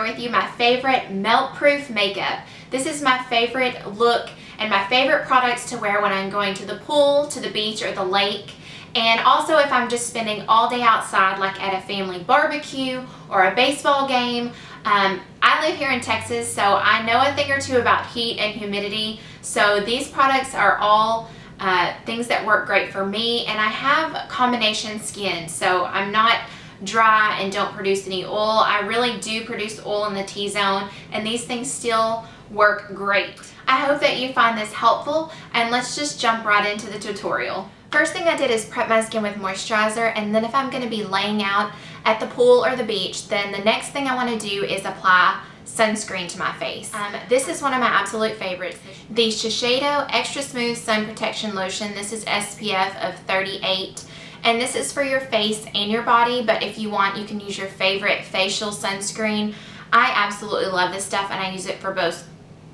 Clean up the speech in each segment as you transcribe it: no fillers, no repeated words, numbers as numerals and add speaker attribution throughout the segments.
Speaker 1: with you my favorite Meltproof makeup. This is my favorite look and my favorite products to wear when I'm going to the pool, to the beach, or the lake. And also if I'm just spending all day outside, like at a family barbecue or a baseball game. I live here in Texas, so I know a thing or two about heat and humidity. So these products are all things that work great for me, and I have combination skin, so I'm not dry and don't produce any oil. I really do produce oil in the T-zone, and these things still work great. I hope that you find this helpful, and let's just jump right into the tutorial. First thing I did is prep my skin with moisturizer, and then if I'm going to be laying out at the pool or the beach, then the next thing I want to do is apply sunscreen to my face. This is one of my absolute favorites. The Shiseido Extra Smooth Sun Protection Lotion. This is SPF of 38. And this is for your face and your body, but if you want, you can use your favorite facial sunscreen. I absolutely love this stuff, and I use it for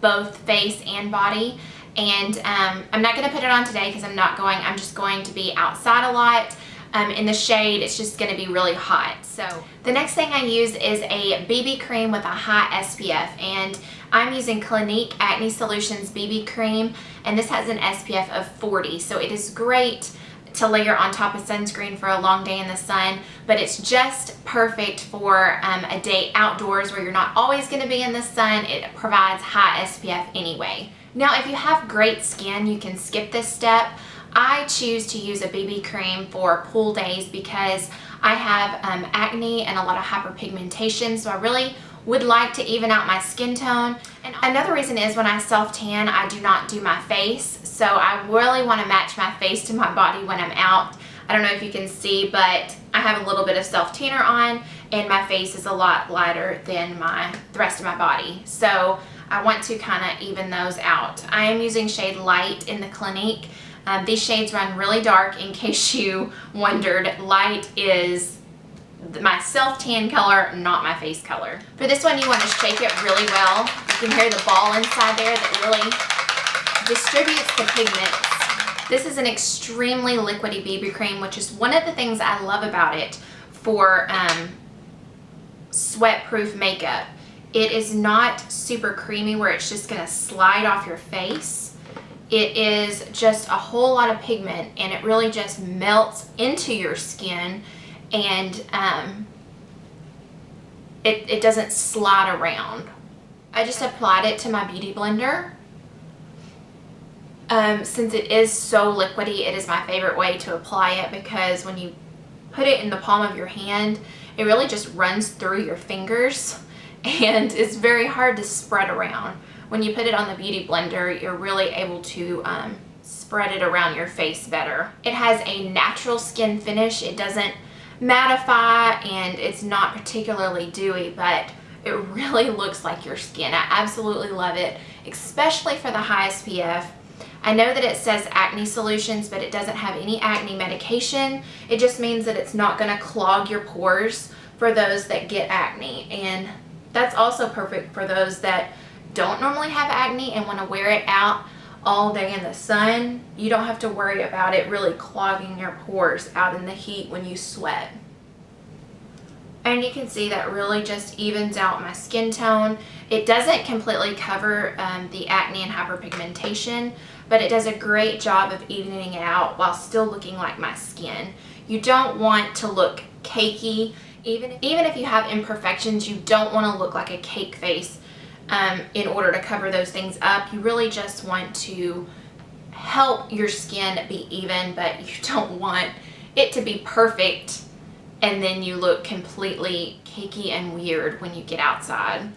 Speaker 1: both face and body. And I'm not going to put it on today because I'm just going to be outside a lot. In the shade, it's just going to be really hot. So the next thing I use is a BB cream with a high SPF, and I'm using Clinique Acne Solutions BB cream, and this has an SPF of 40, so it is great to layer on top of sunscreen for a long day in the sun, but it's just perfect for a day outdoors where you're not always going to be in the sun. It provides high SPF anyway. Now, if you have great skin, you can skip this step. I choose to use a BB cream for pool days because I have acne and a lot of hyperpigmentation, so I really would like to even out my skin tone. And another reason is when I self-tan, I do not do my face, so I really want to match my face to my body when I'm out. I don't know if you can see, but I have a little bit of self-tanner on, and my face is a lot lighter than the rest of my body. So I want to kind of even those out. I am using shade Light in the Clinique. These shades run really dark, in case you wondered. Light is my self-tan color, not my face color. For this one, you want to shake it really well. You can hear the ball inside there that really distributes the pigments. This is an extremely liquidy BB cream, which is one of the things I love about it for sweat-proof makeup. It is not super creamy where it's just going to slide off your face. It is just a whole lot of pigment, and it really just melts into your skin, and it doesn't slide around. I just applied it to my beauty blender. Since it is so liquidy, it is my favorite way to apply it because when you put it in the palm of your hand, it really just runs through your fingers, and it's very hard to spread around. When you put it on the beauty blender, you're really able to spread it around your face better. It has a natural skin finish. It doesn't mattify, and it's not particularly dewy, but it really looks like your skin. I absolutely love it, especially for the high SPF. I know that it says acne solutions, but it doesn't have any acne medication. It just means that it's not going to clog your pores for those that get acne, and that's also perfect for those that don't normally have acne and want to wear it out all day in the sun. You don't have to worry about it really clogging your pores out in the heat when you sweat. And you can see that really just evens out my skin tone. It doesn't completely cover the acne and hyperpigmentation, but it does a great job of evening it out while still looking like my skin. You don't want to look cakey. Even if you have imperfections, you don't want to look like a cake face. In order to cover those things up. You really just want to help your skin be even, but you don't want it to be perfect and then you look completely cakey and weird when you get outside.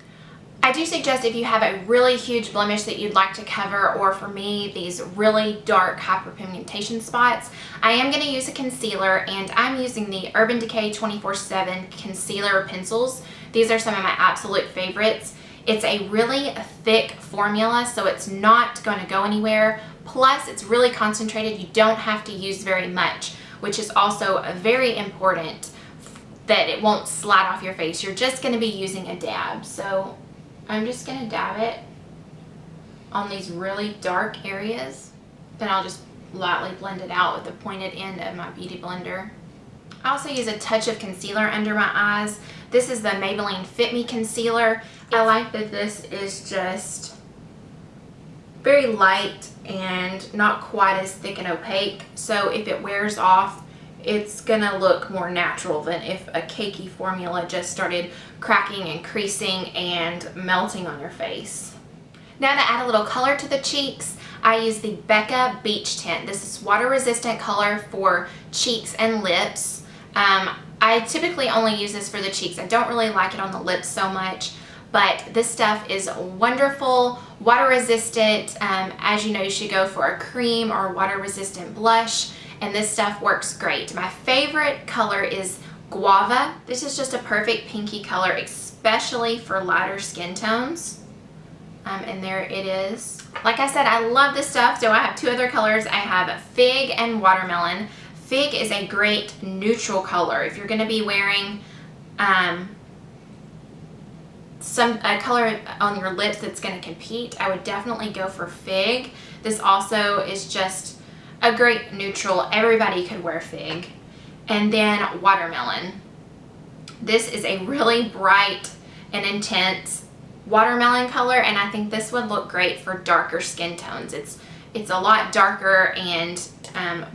Speaker 1: I do suggest if you have a really huge blemish that you'd like to cover, or for me, these really dark hyperpigmentation spots, I am going to use a concealer, and I'm using the Urban Decay 24/7 concealer pencils. These are some of my absolute favorites. It's a really thick formula, so it's not going to go anywhere. Plus, it's really concentrated. You don't have to use very much, which is also very important, that it won't slide off your face. You're just going to be using a dab. So I'm just going to dab it on these really dark areas. Then I'll just lightly blend it out with the pointed end of my beauty blender. I also use a touch of concealer under my eyes. This is the Maybelline Fit Me Concealer. I like that this is just very light and not quite as thick and opaque. So if it wears off, it's gonna look more natural than if a cakey formula just started cracking and creasing and melting on your face. Now to add a little color to the cheeks, I use the Becca Beach Tint. This is water resistant color for cheeks and lips. I typically only use this for the cheeks. I don't really like it on the lips so much, but this stuff is wonderful, water resistant. As you know, you should go for a cream or water resistant blush, and this stuff works great. My favorite color is Guava. This is just a perfect pinky color, especially for lighter skin tones. And there it is. Like I said, I love this stuff. So I have two other colors. I have Fig and Watermelon. Fig is a great neutral color. If you're going to be wearing a color on your lips that's going to compete, I would definitely go for Fig. This also is just a great neutral. Everybody could wear Fig. And then Watermelon. This is a really bright and intense watermelon color, and I think this would look great for darker skin tones. It's a lot darker and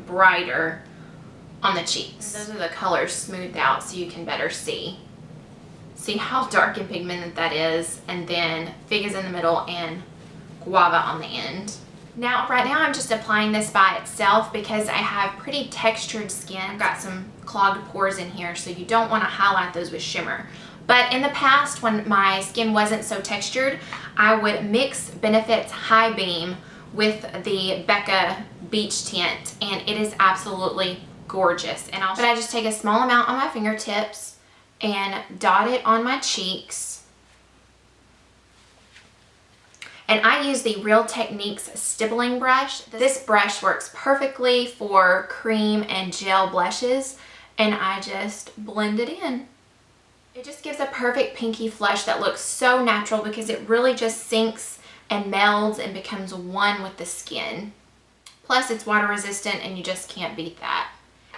Speaker 1: brighter on the cheeks. Those are the colors smoothed out so you can better see how dark and pigmented that is. And then Fig is in the middle and Guava on the end. Now, right now I'm just applying this by itself because I have pretty textured skin. I've got some clogged pores in here, so you don't want to highlight those with shimmer. But in the past, when my skin wasn't so textured, I would mix Benefit's High Beam with the Becca Beach Tint, and it is absolutely gorgeous. But I just take a small amount on my fingertips and dot it on my cheeks. And I use the Real Techniques stippling brush. This brush works perfectly for cream and gel blushes, and I just blend it in. It just gives a perfect pinky flush that looks so natural because it really just sinks and melds and becomes one with the skin. Plus it's water resistant and you just can't beat that.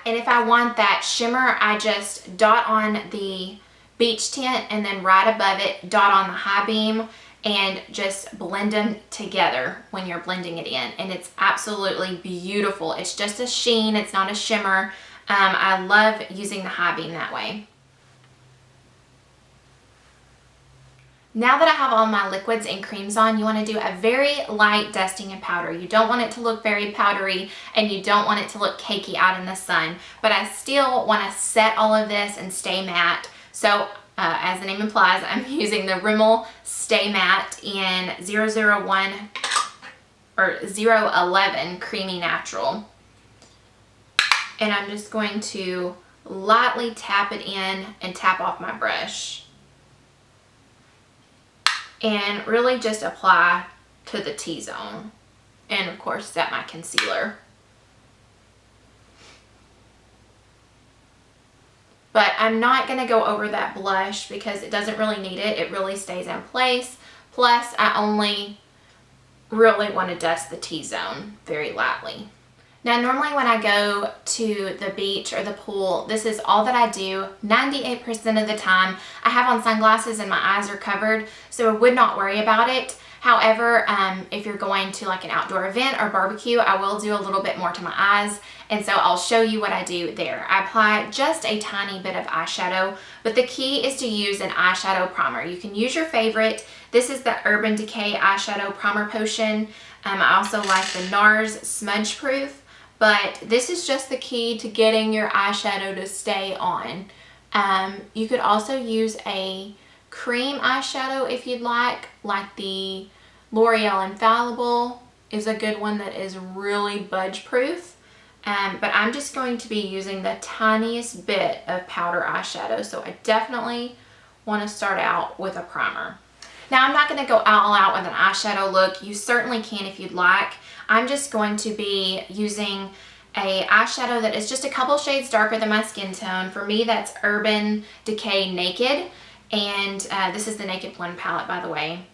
Speaker 1: And if I want that shimmer, I just dot on the Beach Tint and then right above it, dot on the High Beam and just blend them together when you're blending it in. And it's absolutely beautiful. It's just a sheen, it's not a shimmer. I love using the High Beam that way. Now that I have all my liquids and creams on, you want to do a very light dusting and powder. You don't want it to look very powdery and you don't want it to look cakey out in the sun, but I still want to set all of this and stay matte. So as the name implies, I'm using the Rimmel Stay Matte in 001 or 011 Creamy Natural. And I'm just going to lightly tap it in and tap off my brush. And really just apply to the T-zone. And of course set my concealer. But I'm not going to go over that blush because it doesn't really need it. It really stays in place. Plus I only really want to dust the T-zone very lightly. Now normally when I go to the beach or the pool, this is all that I do 98% of the time. I have on sunglasses and my eyes are covered, so I would not worry about it. However, if you're going to like an outdoor event or barbecue, I will do a little bit more to my eyes, and so I'll show you what I do there. I apply just a tiny bit of eyeshadow, but the key is to use an eyeshadow primer. You can use your favorite. This is the Urban Decay Eyeshadow Primer Potion. I also like the NARS Smudge Proof. But this is just the key to getting your eyeshadow to stay on. You could also use a cream eyeshadow if you'd like the L'Oreal Infallible is a good one that is really budge proof. But I'm just going to be using the tiniest bit of powder eyeshadow, so I definitely want to start out with a primer. Now I'm not going to go all out with an eyeshadow look. You certainly can if you'd like. I'm just going to be using a eyeshadow that is just a couple shades darker than my skin tone. For me, that's Urban Decay Naked, and this is the Naked Blend palette, by the way.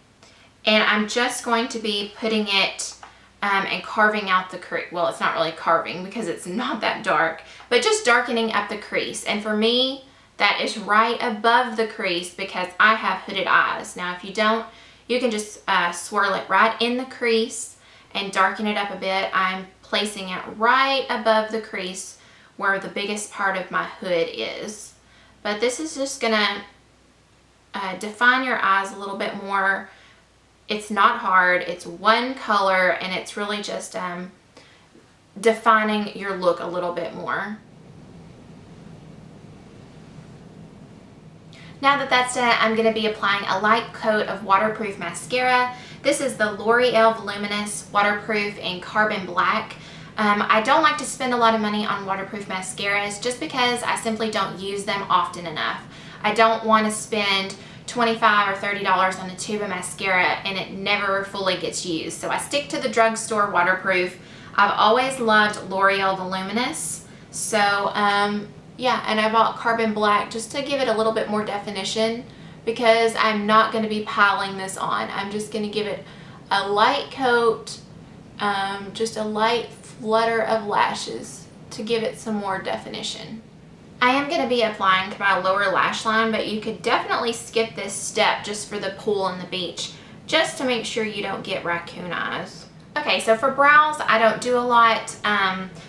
Speaker 1: And I'm just going to be putting it and carving out the crease. Well, it's not really carving because it's not that dark, but just darkening up the crease. And for me, that is right above the crease because I have hooded eyes. Now if you don't, you can just swirl it right in the crease and darken it up a bit. I'm placing it right above the crease where the biggest part of my hood is. But this is just gonna define your eyes a little bit more. It's not hard, it's one color, and it's really just defining your look a little bit more. Now that that's done, I'm going to be applying a light coat of waterproof mascara. This is the L'Oreal Voluminous Waterproof in Carbon Black. I don't like to spend a lot of money on waterproof mascaras just because I simply don't use them often enough. I don't want to spend $25 or $30 on a tube of mascara and it never fully gets used. So I stick to the drugstore waterproof. I've always loved L'Oreal Voluminous. So yeah, and I bought Carbon Black just to give it a little bit more definition because I'm not going to be piling this on. I'm just going to give it a light coat, just a light flutter of lashes to give it some more definition. I am going to be applying to my lower lash line, but you could definitely skip this step just for the pool and the beach, just to make sure you don't get raccoon eyes. Okay, so for brows, I don't do a lot,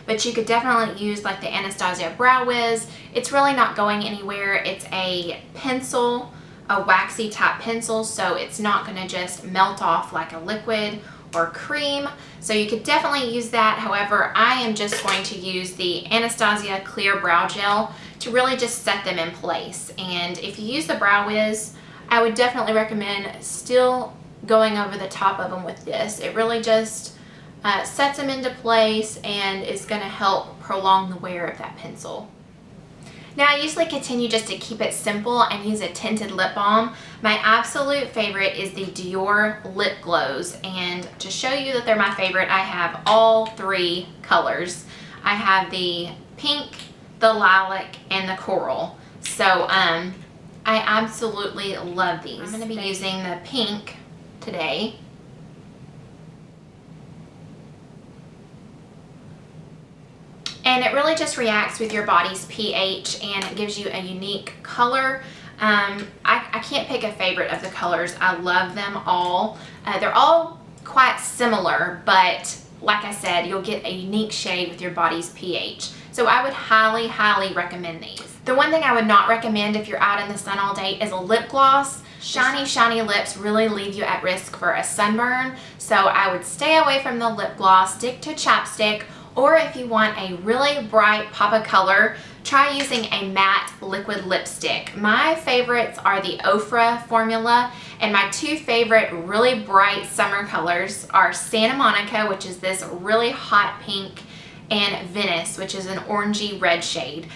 Speaker 1: but you could definitely use like the Anastasia Brow Wiz. It's really not going anywhere. It's a pencil, a waxy type pencil, so it's not going to just melt off like a liquid or cream. So you could definitely use that. However, I am just going to use the Anastasia Clear Brow Gel to really just set them in place. And if you use the Brow Wiz, I would definitely recommend still going over the top of them with this. It really just sets them into place and is going to help prolong the wear of that pencil. Now I usually continue just to keep it simple and use a tinted lip balm. My absolute favorite is the Dior Lip Glows, and to show you that they're my favorite, I have all three colors. I have the pink, the lilac, and the coral. So I absolutely love these. I'm going to be using the pink today. And it really just reacts with your body's pH and it gives you a unique color. I can't pick a favorite of the colors. I love them all. They're all quite similar, but like I said, you'll get a unique shade with your body's pH. So I would highly, highly recommend these. The one thing I would not recommend if you're out in the sun all day is a lip gloss. Shiny, shiny lips really leave you at risk for a sunburn. So I would stay away from the lip gloss, stick to chapstick, or if you want a really bright pop of color, try using a matte liquid lipstick. My favorites are the Ofra formula, and my two favorite really bright summer colors are Santa Monica, which is this really hot pink, and Venice, which is an orangey red shade.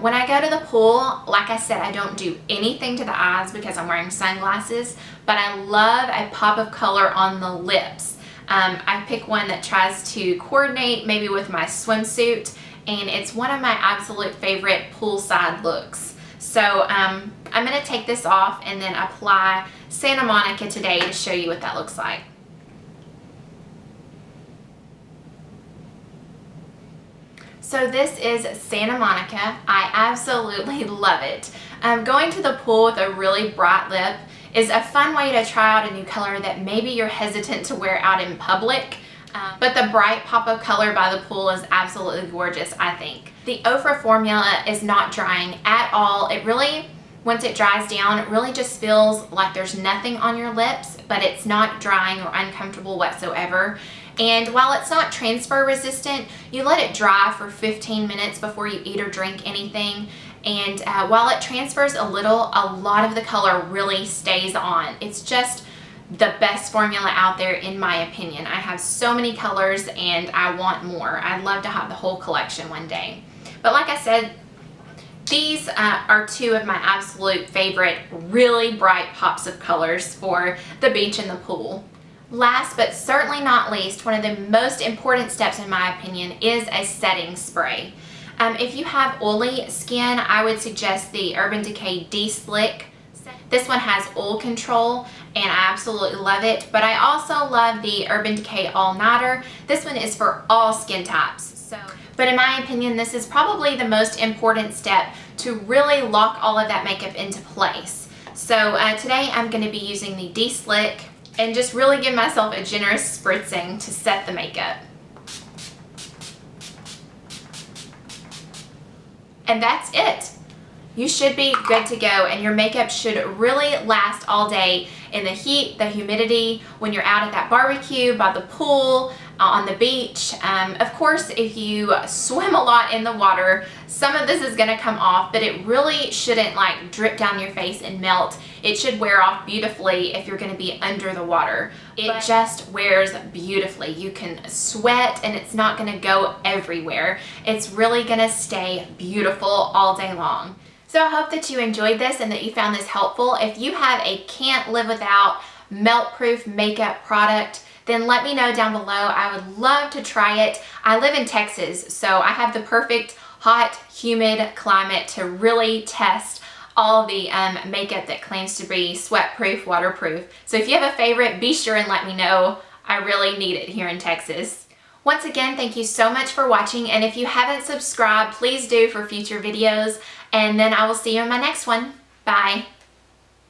Speaker 1: When I go to the pool, like I said, I don't do anything to the eyes because I'm wearing sunglasses, but I love a pop of color on the lips. I pick one that tries to coordinate maybe with my swimsuit, and it's one of my absolute favorite poolside looks. So I'm going to take this off and then apply Santa Monica today to show you what that looks like. So this is Santa Monica. I absolutely love it. Going to the pool with a really bright lip is a fun way to try out a new color that maybe you're hesitant to wear out in public. But the bright pop of color by the pool is absolutely gorgeous, I think. The Ofra formula is not drying at all. It really, once it dries down, it really just feels like there's nothing on your lips, but it's not drying or uncomfortable whatsoever. And while it's not transfer resistant, you let it dry for 15 minutes before you eat or drink anything. And while it transfers a little, a lot of the color really stays on. It's just the best formula out there in my opinion. I have so many colors and I want more. I'd love to have the whole collection one day. But like I said, these are two of my absolute favorite really bright pops of colors for the beach and the pool. Last but certainly not least, one of the most important steps in my opinion is a setting spray. If you have oily skin, I would suggest the Urban Decay De-Slick. This one has oil control and I absolutely love it, but I also love the Urban Decay All Nighter. This one is for all skin types. But in my opinion, this is probably the most important step to really lock all of that makeup into place. So today I'm going to be using the De-Slick and just really give myself a generous spritzing to set the makeup. And that's it. You should be good to go, and your makeup should really last all day in the heat, the humidity, when you're out at that barbecue, by the pool, on the beach. Of course, if you swim a lot in the water, some of this is gonna come off, but it really shouldn't like drip down your face and melt. It should wear off beautifully if you're gonna be under the water. It just wears beautifully. You can sweat and it's not gonna go everywhere. It's really gonna stay beautiful all day long. So I hope that you enjoyed this and that you found this helpful. If you have a can't live without melt-proof makeup product, then let me know down below. I would love to try it. I live in Texas, so I have the perfect hot, humid climate to really test all the makeup that claims to be sweat-proof, waterproof. So if you have a favorite, be sure and let me know. I really need it here in Texas. Once again, thank you so much for watching, and if you haven't subscribed, please do for future videos, and then I will see you in my next one. Bye.